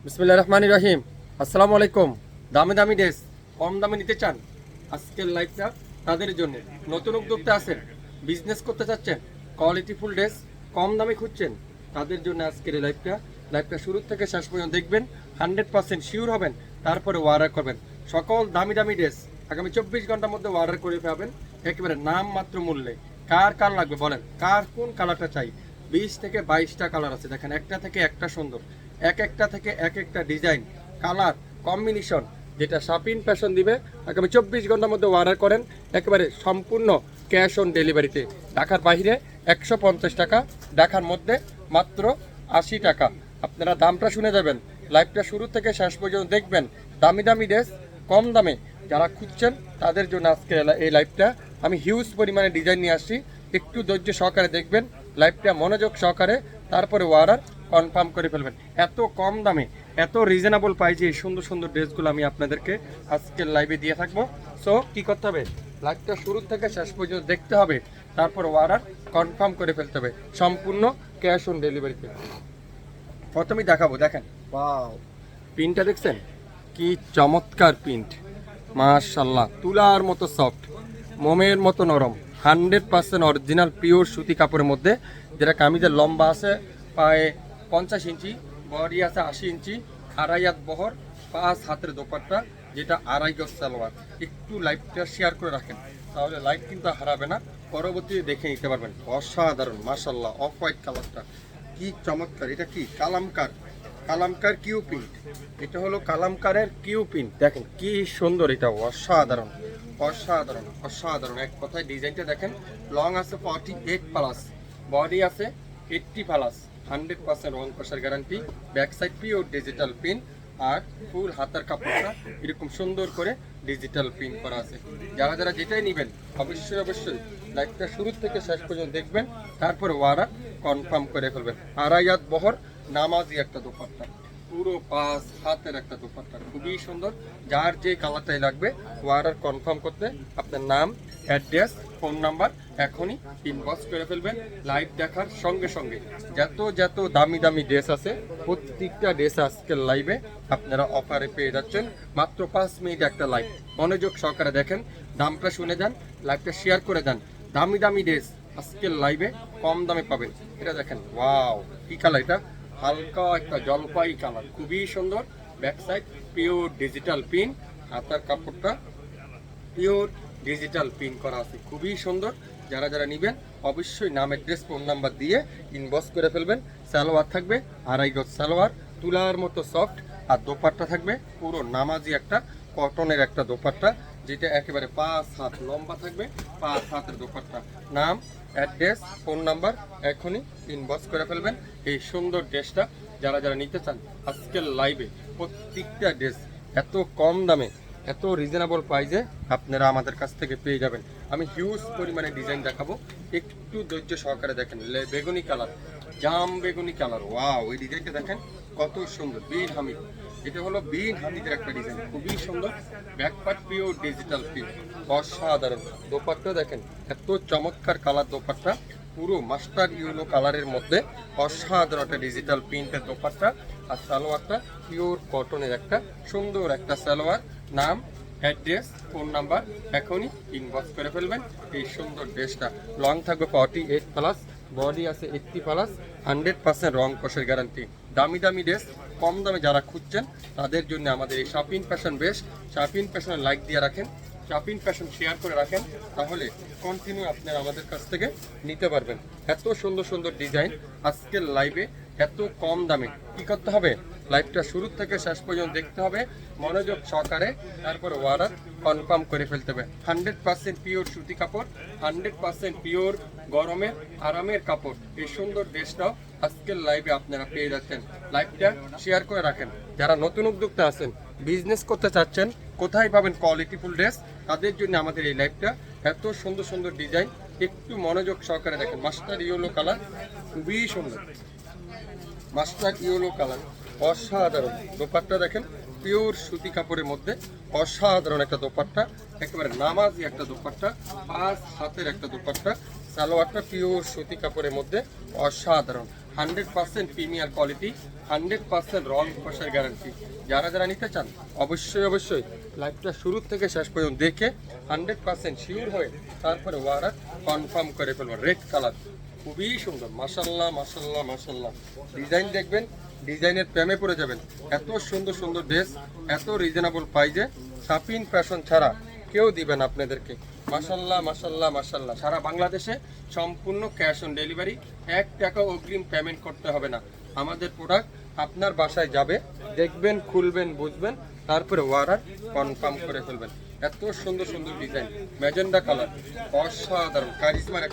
বিসমিল্লাহির রহমানির রহিম। আসসালামু আলাইকুম। দামি দামি ড্রেস কম দামে নিতে চান, আজকের লাইভটা তাদের জন্য। নতুন উদ্যোক্তা আছেন, বিজনেস করতে চাচ্ছেন, কোয়ালিটিফুল ড্রেস কম দামে খুঁজছেন, তাদের জন্য আজকের এই লাইভটা শুরু থেকে শেষ পর্যন্ত দেখবেন। 100% শিওর হবেন, তারপরে অর্ডার করবেন। সকল দামি দামি ড্রেস আগামী 24 ঘন্টার মধ্যে অর্ডার করে পাবেন একেবারে নাম মাত্র মূল্যে। কার কার লাগবে বলেন, কার কোন কালারটা চাই? 20 থেকে 22টা কালার আছে, দেখেন একটা থেকে একটা সুন্দর, এক একটা থেকে এক একটা ডিজাইন, কালার কম্বিনেশন, যেটা শাপিন ফ্যাশন দিবে। আগামী 24 ঘন্টার মধ্যে অর্ডার করেন, একেবারে সম্পূর্ণ ক্যাশ অন ডেলিভারিতে। ঢাকার বাইরে 150 টাকা, ঢাকার মধ্যে মাত্র 80 টাকা। আপনারা দামটা শুনে যাবেন, লাইভটা শুরু থেকে শেষ পর্যন্ত দেখবেন। দামি দামি ড্রেস কম দামে যারা খুঁজছেন তাদের জন্য আজকে এই লাইভটা। আমি হিউজ পরিমাণে ডিজাইন নিয়ে আসছি, একটু ধৈর্য সহকারে দেখবেন লাইভটা, মনোযোগ সহকারে, তারপরে অর্ডার কনফার্ম করে ফেলবেন। এত কম দামে এত রিজনেবল প্রাইসে এই সুন্দর সুন্দর ড্রেসগুলো আমি আপনাদেরকে আজকের লাইভে দিয়ে থাকবো। সো কি করতে হবে, লাইভটা শুরু থেকে শেষ পর্যন্ত দেখতে হবে, তারপর অর্ডার কনফার্ম করে ফেলতে হবে সম্পূর্ণ ক্যাশ অন ডেলিভারিতে। প্রথমেই দেখাবো, দেখেন ওয়াও, প্রিন্টটা দেখছেন কি চমৎকার প্রিন্ট, মাশাআল্লাহ। তুলার মতো সফট, মোমের মতো নরম, 100% অরিজিনাল পিওর সুতি কাপড়ের মধ্যে, যেটা কামিজের লম্বা আছে প্রায় 50 ইঞ্চি, বডি আছে 80 ইঞ্চি, আড়াই হাত বহর, 5 হাতের দোপাট্টা, যেটা আড়াই গজ সালোয়ার। একটু লাইভটা শেয়ার করে রাখেন, তাহলে লাইভ কিন্তু হারাবে না, পরবর্তীতে দেখে নিতে পারবেন। অসাধারণ মাশাআল্লাহ, অফ হোয়াইট কালারটা কি চমৎকার। এটা কি কালামকার, কালামকার কিউ প্রিন্ট, এটা হলো কালামকারের কিউ প্রিন্ট। দেখেন কি সুন্দর, এটা অসাধারণ অসাধারণ অসাধারণ। এক কথায় ডিজাইনটা দেখেন, লং আছে 48 প্লাস, বডি আছে 80 প্লাস, 100% রং কষার guarantee. Back side pure digital print, আর ফুল হাতার কাপড়টা এরকম সুন্দর করে ডিজিটাল প্রিন্ট করা আছে। যারা যারা যেটাই নেবেন অবশ্যই অবশ্যই লাইভটা শুরু থেকে শেষ পর্যন্ত দেখবেন, তারপরে অর্ডার কনফার্ম করে ফেলবেন। আড়াই হাত বহর, নামাজি একটা দোপাট্টা, পুরো 5 হাতের একটা দোপাট্টা, খুবই সুন্দর। যার যে কালারটাই লাগবে অর্ডার কনফার্ম করতে আপনার নাম, অ্যাড্রেস, ফোন নাম্বার এখনই ইনবক্স করে ফেলবেন। লাইভ দেখার সঙ্গে সঙ্গে যত যত দামি দামি ড্রেস আছে, প্রত্যেকটা ড্রেস আজকের লাইভে আপনারা অফারে পেয়ে যাচ্ছেন। মাত্র 5 মিনিট একটা লাইভ, মনোযোগ সহকারে দেখেন, দামটা শুনে যান, লাইভটা শেয়ার করে যান। দামি দামি ড্রেস আজকের লাইভে কম দামে পাবেন। এটা দেখেন ওয়াও, কি কালার এটা, হালকা একটা জলপাই কালার, খুবই সুন্দর। Back side pure digital print, হাতার কাপড়টা পিওর ডিজিটাল প্রিন্ট করা আছে, খুবই সুন্দর। যারা যারা নেবেন অবশ্যই নাম, অ্যাড্রেস, ফোন নাম্বার দিয়ে ইনবক্স করে ফেলবেন। সালোয়ার থাকবে আড়াই গজ সালোয়ার, তুলার মতো সফট, আর দোপাট্টা থাকবে পুরো নামাজি একটা কটনের একটা দোপাট্টা, যেটা একেবারে 5 হাত লম্বা থাকবে, 5 হাতের দোপাট্টা। নাম, অ্যাড্রেস, ফোন নাম্বার এখনই ইনবক্স করে ফেলবেন। এই সুন্দর ড্রেসটা যারা যারা নিতে চান আজকের লাইভে, প্রত্যেকটা ড্রেস এত কম দামে এত রিজনেবল প্রাইসে আপনারা আমাদের কাছ থেকে পেয়ে যাবেন। আমি হিউজ পরিমাণে ডিজাইন দেখাবো, একটু ধৈর্য সহকারে দেখেন। বেগুনি কালার, জাম বেগুনি কালার, ওয়াও, ওই ডিজাইনটা দেখেন কত সুন্দর। বিন হামিদ, এটা হলো বিন হামিদের একটা ডিজাইন, খুবই সুন্দর। ব্যাকপার্ট পিওর ডিজিটাল প্রিন্ট, অসাধারণ। দোপাট্টা দেখেন এত চমৎকার কালার, দোপাট্টা পুরো মাস্টার ইউলো কালারের মধ্যে, অসাধারণ একটা ডিজিটাল প্রিন্টের দোপাট্টা। আর সালোয়ারটা পিওর কটনের একটা সুন্দর একটা সালোয়ার। নাম, অ্যাড্রেস, ফোন নাম্বার এখনই ইনবক্স করে ফেলবেন। এই সুন্দর ড্রেসটা লং থাকবে 48 প্লাস, বডি আছে 80 প্লাস, 100% রং কষের গ্যারান্টি। দামি দামি ড্রেস কম দামে যারা খুঁজছেন তাদের জন্য আমাদের এই শাপিন ফ্যাশন বেস্ট। শাপিন ফ্যাশনে লাইক দিয়ে রাখেন, শাপিন ফ্যাশন শেয়ার করে রাখেন, তাহলে কন্টিনিউ আপনারা আমাদের কাছ থেকে নিতে পারবেন। এত সুন্দর সুন্দর ডিজাইন আজকের লাইভে এত কম দামে। কি করতে হবে, লাইভটা শুরু থেকে শেষ পর্যন্ত দেখতে হবে, মনোযোগ সহকারে, তারপর অর্ডার কনফার্ম করে ফেলতে হবে। 100% পিওর সুতি কাপড়, 100% পিওর গরমের আরামের কাপড়। এই সুন্দর ড্রেসটাও আজকের লাইভে আপনারা পেয়ে যাচ্ছেন। লাইভটা শেয়ার করে রাখেন। যারা নতুন উদ্যোক্তা আছেন, বিজনেস করতে চাচ্ছেন, কোথায় পাবেন কোয়ালিটিফুল ড্রেস, তাদের জন্য আমাদের এই লাইভটা। এত সুন্দর সুন্দর ডিজাইন, একটু মনোযোগ সহকারে দেখেন। মাস্টার ইয়েলো কালার, খুবই সুন্দর মাস্টার ইয়েলো কালার, অসাধারণ। দোপাট্টা দেখেন পিওর সুতি কাপড়ের মধ্যে, অসাধারণ একটা দোপাট্টা, একেবারে নামাজি একটা দোপাট্টা, 5 হাতের একটা দোপাট্টা। সালোয়ারটা পিওর সুতি কাপড়ের মধ্যে, অসাধারণ। 100% প্রিমিয়ার কোয়ালিটি, 100% রং কষার গ্যারান্টি। যারা যারা নিতে চান অবশ্যই লাইভটা শুরু থেকে শেষ পর্যন্ত দেখে 100% শিওর হয়ে তারপরে অর্ডার কনফার্ম করে ফেলবেন। রেড কালার খুবই সুন্দর, মাশাল্লাহ মাশাল্লাহ মাশাল্লাহ। ডিজাইন দেখবেন, ডিজাইনের প্রেমে পড়ে যাবেন। এত সুন্দর সুন্দর ড্রেস, এত রিজনেবল প্রাইজে শাপিন ফ্যাশন ছাড়া কেউ দিবেন আপনাদেরকে। মাশাল্লাহ মাশাল্লাহ মাশাল্লাহ। সারা বাংলাদেশে সম্পূর্ণ ক্যাশ অন ডেলিভারি, 1 টাকা অগ্রিম পেমেন্ট করতে হবে না। আমাদের প্রোডাক্ট আপনার বাসায় যাবে, দেখবেন, খুলবেন, বুঝবেন, তারপরে অর্ডার কনফার্ম করে ফেলবেন। এত সুন্দর সুন্দর ডিজাইন, ম্যাজেন্ডা কালার, অসাধারণ কারিজমার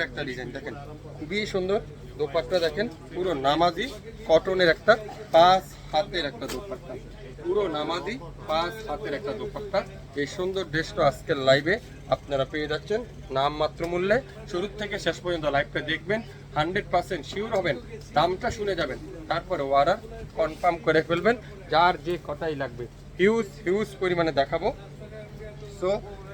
একটা ডিজাইন দেখেন, খুবই সুন্দর। দোপাট্টা দেখেন, পুরো নামাজি কটনের একটা 5 হাতের একটা দোপাট্টা, পুরো নামাজি 5 হাতের একটা দোপাট্টা। এই সুন্দর ড্রেসটা আজকের লাইভে আপনারা পেয়ে যাচ্ছেন নামমাত্র মূল্যে। শুরু থেকে শেষ পর্যন্ত লাইভটা দেখবেন, 100% শিওর হবেন, দামটা শুনে যাবেন, তারপরে অর্ডার কনফার্ম করে ফেলবেন। যার যে কটাই লাগবে হিউজ পরিমাণে দেখাবো। সো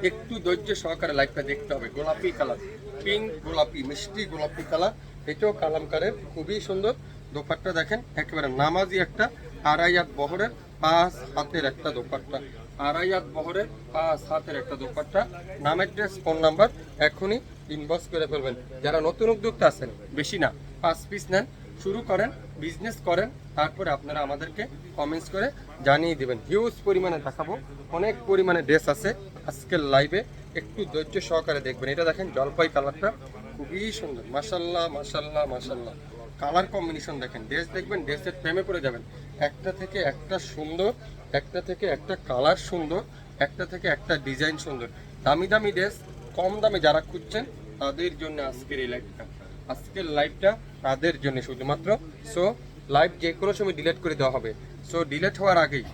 একটু ধৈর্য সহকারে লাইভটা দেখতে হবে। গোলাপি কালার, পিঙ্ক গোলাপি, মিষ্টি গোলাপি কালার, এটাও কালামকারের খুবই সুন্দর। দোপাট্টা দেখেন, একেবারে নামাজি একটা 2.5 হাত বহরের 5 হাতের একটা দোপাট্টা, 2.5 হাত বহরের 5 হাতের একটা দোপাট্টা। নামের ড্রেস, ফোন নাম্বার এখনই ইনবক্স করে ফেলবেন। যারা নতুন উদ্যোক্তা আছেন, বেশি না 5 পিস নেন, শুরু করেন, বিজনেস করেন, তারপরে আপনারা আমাদেরকে কমেন্টস করে জানিয়ে দিবেন। হিউজ পরিমাণে দেখাবো, অনেক পরিমাণে ড্রেস আছে আজকের লাইভে, একটু ধৈর্য সহকারে দেখবেন। এটা দেখেন জলপাই কালারটা খুবই সুন্দর, মাশাল্লাহ মাশাল্লাহ মাশাল্লাহ। কালার কম্বিনেশন দেখেন, ড্রেস দেখবেন, ড্রেসের প্রেমে পড়ে যাবেন। একটা থেকে একটা সুন্দর, একটা থেকে একটা কালার সুন্দর, একটা থেকে একটা ডিজাইন সুন্দর। দামি দামি ড্রেস কম দামে যারা খুঁজছেন তাদের জন্য আজকের এই লাইভটা, আজকের লাইভটা তাদের জন্য শুধুমাত্র। সো লাইভ যে কোনো সময় ডিলিট করে দেওয়া হবে। সো ডিলিট হওয়ার আগেই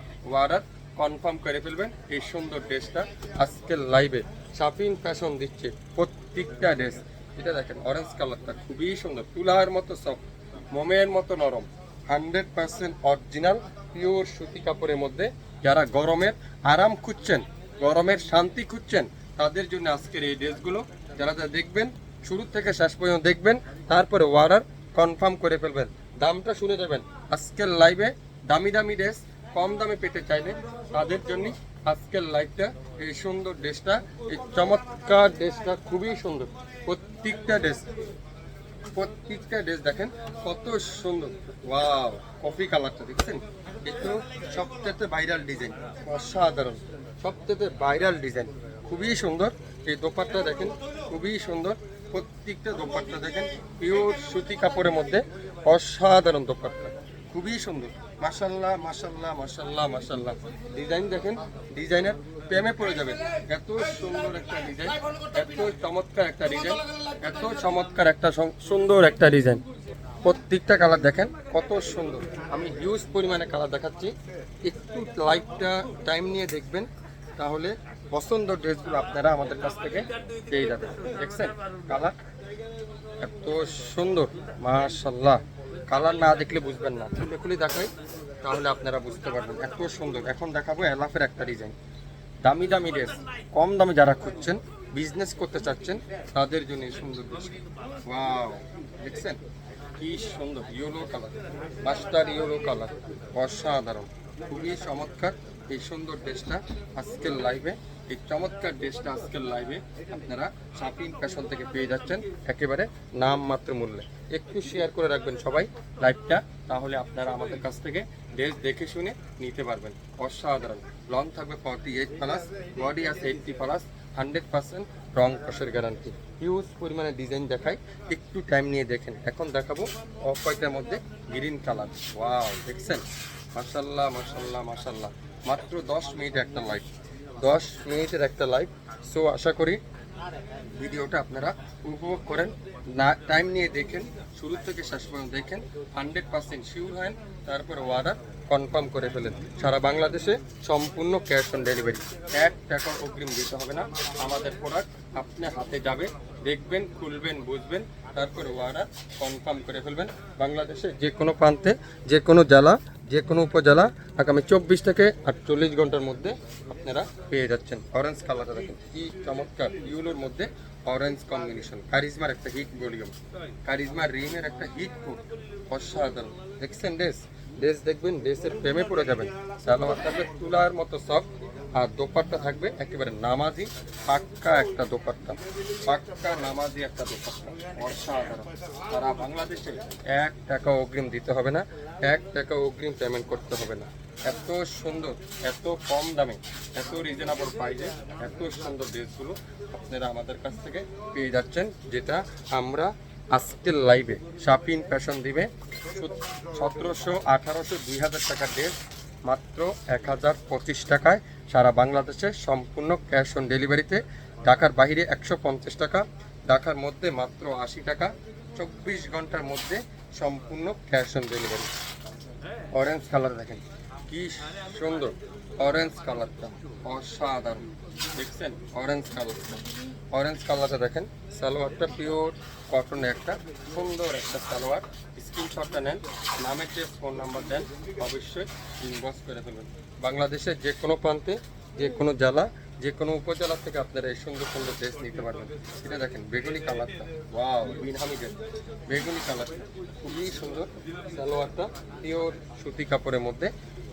অর্ডার কনফার্ম করে ফেলবেন। এই সুন্দর ড্রেসটা আজকের লাইভে শাপিন ফ্যাশন দিচ্ছে প্রত্যেকটা ড্রেস। এটা দেখেন অরেঞ্জ কালারটা খুবই সুন্দর, তুলার মতো সফট, মোমের মতো নরম, 100% অরিজিনাল পিওর সুতি কাপড়ের মধ্যে। যারা গরমের আরাম খুঁজছেন, গরমের শান্তি খুঁজছেন, তাদের জন্য আজকের এই ড্রেসগুলো। যারা যা দেখবেন, শুরু থেকে শেষ পর্যন্ত দেখবেন, তারপরে অর্ডার কনফার্ম করে ফেলবেন, দামটা শুনে যাবেন। আজকের লাইভে দামি দামি ড্রেস কম দামে পেতে চাইলে তাদের জন্য আজকের লাইভটা। এই সুন্দর ড্রেসটা, এই চমৎকার ড্রেসটা খুবই সুন্দর। প্রত্যেকটা ড্রেস দেখেন কত সুন্দর। ওয়াও, কফি কালারটা দেখছেন, একটু সবচেয়ে ভাইরাল ডিজাইন, অসাধারণ, সবচেয়ে ভাইরাল ডিজাইন, খুবই সুন্দর। এই দোপাট্টা দেখেন খুবই সুন্দর, প্রত্যেকটা দোপাট্টা দেখেন পিওর সুতি কাপড়ের মধ্যে, অসাধারণ দোপাট্টা, খুবই সুন্দর। মাশাল্লাহ মাশাল্লাহ মাশাল্লাহ মাশাল্লাহ। ডিজাইন দেখেন, ডিজাইনের প্রেমে পড়ে যাবেন। এত সুন্দর একটা ডিজাইন, এত চমৎকার একটা ডিজাইন, এত চমৎকার একটা সুন্দর একটা ডিজাইন। প্রত্যেকটা কালার দেখেন কত সুন্দর। আমি হিউজ পরিমাণে কালার দেখাচ্ছি, একটু লাইভটা টাইম নিয়ে দেখবেন, তাহলে পছন্দ ড্রেসগুলো আপনারা আমাদের কাছ থেকে পেয়ে যাবেন। দেখছেন কালার এত সুন্দর, মাশাল্লাহ। কালার না দেখলে বুঝবেন না, খুলে দেখাই তাহলে আপনারা বুঝতে পারবেন। এত সুন্দর। এখন দেখাবো এলাফের একটা ডিজাইন। দামি দামি ড্রেস কম দামে যারা খুঁজছেন, বিজনেস করতে চাচ্ছেন, তাদের জন্য এই সুন্দর ড্রেস। ওয়াও, দেখছেন কি সুন্দর, yellow colour, master yellow colour, অসাধারণ, খুবই চমৎকার। এই সুন্দর ড্রেসটা আজকের লাইভে, এই চমৎকার ড্রেসটা আজকের লাইভে আপনারা শাপিন ফ্যাশন থেকে পেয়ে যাচ্ছেন একেবারে নামমাত্র মূল্যে। একটু শেয়ার করে রাখবেন সবাই লাইভটা, তাহলে আপনারা আমাদের কাছ থেকে ড্রেস দেখে শুনে নিতে পারবেন। অসাধারণ, লং থাকবে 48+, বডি আছে 80+, 100% রং কষের গ্যারান্টি। হিউজ পরিমাণে ডিজাইন দেখাই, একটু টাইম নিয়ে দেখেন। এখন দেখাবো অফ হোয়াইটের মধ্যে গ্রিন কালার। ওয়াও, দেখছেন, মাশাল্লাহ মাশাল্লাহ মাশাল্লাহ। মাত্র 10 মিনিট একটা লাইভ, 10 মিনিটের একটা লাইভ। সো আশা করি ভিডিওটা আপনারা উপভোগ করেন, না টাইম নিয়ে দেখেন, শুরু থেকে শেষ পর্যন্ত দেখেন, 100% শিওর হন, তারপর অর্ডার কনফার্ম করে ফেলেন। সারা বাংলাদেশে সম্পূর্ণ ক্যাশ অন ডেলিভারি, 1 টাকা অগ্রিম দিতে হবে না। আমাদের প্রোডাক্ট আপনার হাতে যাবে, দেখবেন, খুলবেন, বুঝবেন, তারপর অর্ডার কনফার্ম করে ফেলবেন। বাংলাদেশে যে কোনো প্রান্তে, যে কোনো জেলা, যে কোনো উপজেলা আগামী 24 থেকে 48 ঘন্টার মধ্যে আপনারা পেয়ে যাচ্ছেন। অরেঞ্জ কালারটা দেখেন কি চমৎকার, ইউলোর মধ্যে অরেঞ্জ কম্বিনেশন, কারিজমার একটা হিট ভলিউম, কারিজমার রিমের একটা হিট ফুড, অসাধারণ। দেখছেন ড্রেস, ড্রেস দেখবেন, ড্রেসের প্রেমে পড়ে যাবেন। সালোয়ার থাকবে তুলার মতো সফট, আর দোপাট্টা থাকবে একেবারে নামাজি, পাক্কা একটা দোপাট্টা, পাক্কা নামাজি একটা দোপাট্টা, অসাধারণ। সারা বাংলাদেশে 1 টাকা অগ্রিম দিতে হবে না, 1 টাকা অগ্রিম পেমেন্ট করতে হবে না। এত সুন্দর, এত কম দামে, এত রিজনেবল প্রাইসে এত সুন্দর ড্রেসগুলো আপনারা আমাদের কাছ থেকে পেয়ে যাচ্ছেন, যেটা আমরা আজকের লাইভে শাপিন ফ্যাশন দিবে 1700, 1800, 2000 টাকার ড্রেস মাত্র 1025 টাকায় সারা বাংলাদেশে সম্পূর্ণ ক্যাশ অন ডেলিভারিতে। ঢাকার বাইরে 150 টাকা, ঢাকার মধ্যে মাত্র 80 টাকা, 24 ঘন্টার মধ্যে সম্পূর্ণ cash on delivery. Orange colour দেখেন কি সুন্দর, অরেঞ্জ কালারটা অসাধারণ। দেখছেন অরেঞ্জ কালারটা, অরেঞ্জ কালারটা দেখেন। সালোয়ারটা পিওর কটনে একটা সুন্দর একটা সালোয়ার। স্ক্রিনশটটা নেন, নামের চেয়ে ফোন নাম্বার দেন, অবশ্যই ইনবক্স করে ফেলবেন। বাংলাদেশের যে কোনো প্রান্তে, যে কোনো জেলা, যে কোনো উপজেলা থেকে আপনারা এই সুন্দর সুন্দর ড্রেস নিতে পারবেন। এটা দেখেন বেগুনি কালারটা, ওয়াও, বিন হামিদের বেগুনি কালারটা খুবই সুন্দর। সালোয়ারটা পিওর সুতি কাপড়ের মধ্যে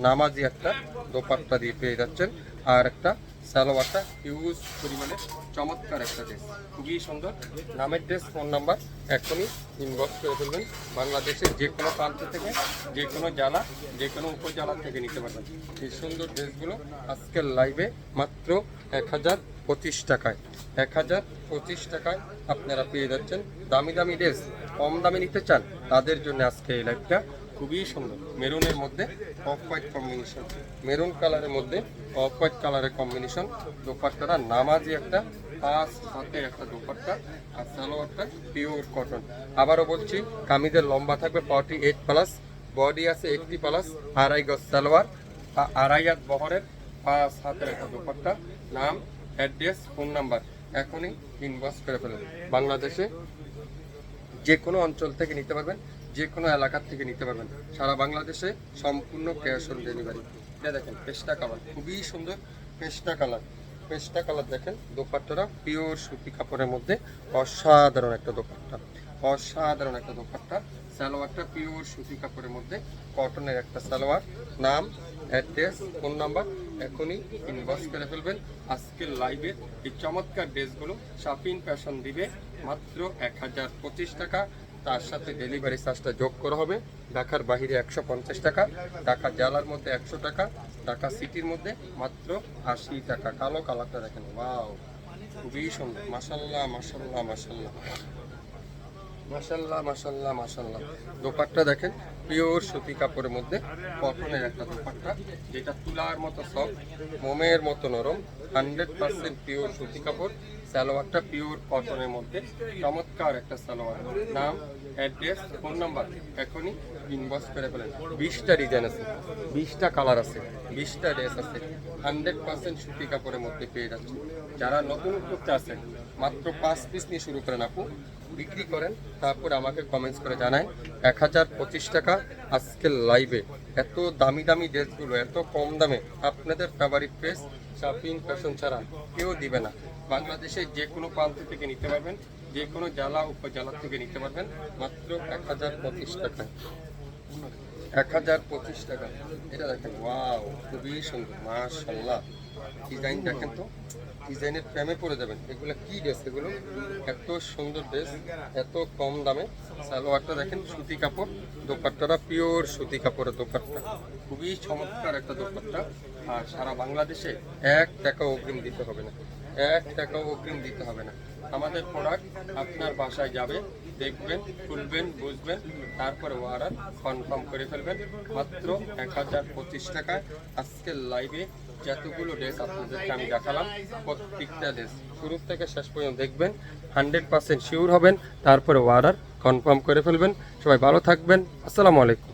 নামাজি একটা দোপাট্টা দিয়ে পেয়ে যাচ্ছেন, আর একটা সালোয়ারটা হিউজ পরিমাণে চমৎকার একটা ড্রেস, খুবই সুন্দর। নামের ড্রেস, ফোন নাম্বার এখনই ইনবক্স করে ফেলবেন। বাংলাদেশের যে কোনো প্রান্ত থেকে, যে কোনো জেলা, যে কোনো উপজেলা থেকে নিতে পারবেন এই সুন্দর ড্রেসগুলো আজকের লাইভে মাত্র 1025 টাকায়, 1025 টাকায় আপনারা পেয়ে যাচ্ছেন। দামি দামি ড্রেস কম দামে নিতে চান তাদের জন্য আজকে এই লাইভটা খুবই সুন্দর। মেরুনের মধ্যে অফ হোয়াইট কম্বিনেশন, মেরুন কালারের মধ্যে অফ হোয়াইট কালারের কম্বিনেশন। দোপাট্টাটা নামাজি একটা, পাঁচ হাতে একটা দোপাট্টা, আর সালোয়ারটা পিওর কটন। আবারও বলছি, কামিজের লম্বা থাকবে 48+, বডি আছে 80+, আড়াই গজ সালোয়ার, আড়াই হাত বহরের, 5 হাতের একটা দোপাট্টা। নাম, অ্যাড্রেস, ফোন নাম্বার এখনই ইনবক্স করে ফেলুন। বাংলাদেশে যে কোনো অঞ্চল থেকে নিতে পারবেন, যে কোনো এলাকার থেকে নিতে পারবেন, সারা বাংলাদেশে সম্পূর্ণ ক্যাশ অন ডেলিভারি। এটা দেখেন পেস্টা কালার, খুবই সুন্দর পেস্টা কালার, পেস্টা কালার দেখেন। দোপাট্টাটা পিওর সুতি কাপড়ের মধ্যে অসাধারণ একটা দোপাট্টা, অসাধারণ একটা দোপাট্টা। সালোয়ারটা পিওর সুতি কাপড়ের মধ্যে কটনের একটা সালোয়ার। নাম, অ্যাড্রেস, ফোন নাম্বার এখনই ইনবক্স করে ফেলবেন। আজকের লাইভে এই চমৎকার ড্রেসগুলো শাপিন ফ্যাশন দিবে মাত্র 1025 টাকা। তার সাথে ডেলিভারি চার্জটা যোগ করা হবে। ঢাকার বাইরে 150 টাকা, ঢাকা জেলার মধ্যে 100 টাকা, ঢাকা সিটির মধ্যে মাত্র 80 টাকা। কালো কালারটা দেখেন, ওয়াও, খুবই সুন্দর। মাশাল্লাহ মাশাল্লাহ মাশাল্লাহ মাশাল্লাহ মাশাল্লাহ মাশাল্লাহ। দোপাট্টা দেখেন পিওর সুতি কাপড়ের মধ্যে কটনের একটা দোপাট্টা, যেটা তুলার মতো সফট, মোমের মতো নরম, 100% পিওর সুতি কাপড়। সালোয়ারটা পিওর কটনের মধ্যে চমৎকার একটা সালোয়ার। নাম, অ্যাড্রেস, ফোন নাম্বার এখনই ইনবক্স করে ফেলেন। 20টা ডিজাইন আছে, 20টা কালার আছে, 20টা ড্রেস আছে, 100% সুতি কাপড়ের মধ্যে পেয়ে যাচ্ছে। যারা নতুন উদ্যোক্তা আছেন মাত্র 5 পিস নিয়ে শুরু করেন আপু, বিক্রি করেন, তারপর আমাকে কমেন্টস করে জানায়। 1025 টাকা আজকের লাইভে এত দামি দামি ড্রেসগুলো এত কম দামে আপনাদের ফেভারিট ড্রেস শাপিন ফ্যাশন ছাড়া কেউ দিবে না। বাংলাদেশের যে কোনো প্রান্ত থেকে নিতে পারবেন, যে কোনো জেলা উপজেলা থেকে নিতে পারবেন মাত্র 1025 টাকায়, 1025 টাকা। এটা দেখেন, ওয়াও, খুবই সুন্দর, মাশাআল্লাহ। ডিজাইন দেখেন তো, ডিজাইনের প্রেমে পড়ে যাবেন। এগুলো কি ড্রেস, এগুলো এত সুন্দর ড্রেস এত কম দামে। সালোয়ারটা দেখেন সুতি কাপড়, দোপাট্টাটা পিওর সুতি কাপড়ের দোপাট্টা, খুবই চমৎকার একটা দোপাট্টা। আর সারা বাংলাদেশে 1 টাকা অগ্রিম দিতে হবে না, 1 টাকা অগ্রিম দিতে হবে না। আমাদের প্রোডাক্ট আপনার বাসায় যাবে, দেখবেন, খুলবেন, বুঝবেন, তারপরে অর্ডার কনফার্ম করে ফেলবেন মাত্র 1025 টাকায়। আজকের লাইভে যতগুলো ড্রেস আপনাদেরকে আমি দেখালাম, প্রত্যেকটা ড্রেস শুরু থেকে শেষ পর্যন্ত দেখবেন, 100% শিওর হবেন, তারপরে অর্ডার কনফার্ম করে ফেলবেন। সবাই ভালো থাকবেন, আসসালামু আলাইকুম।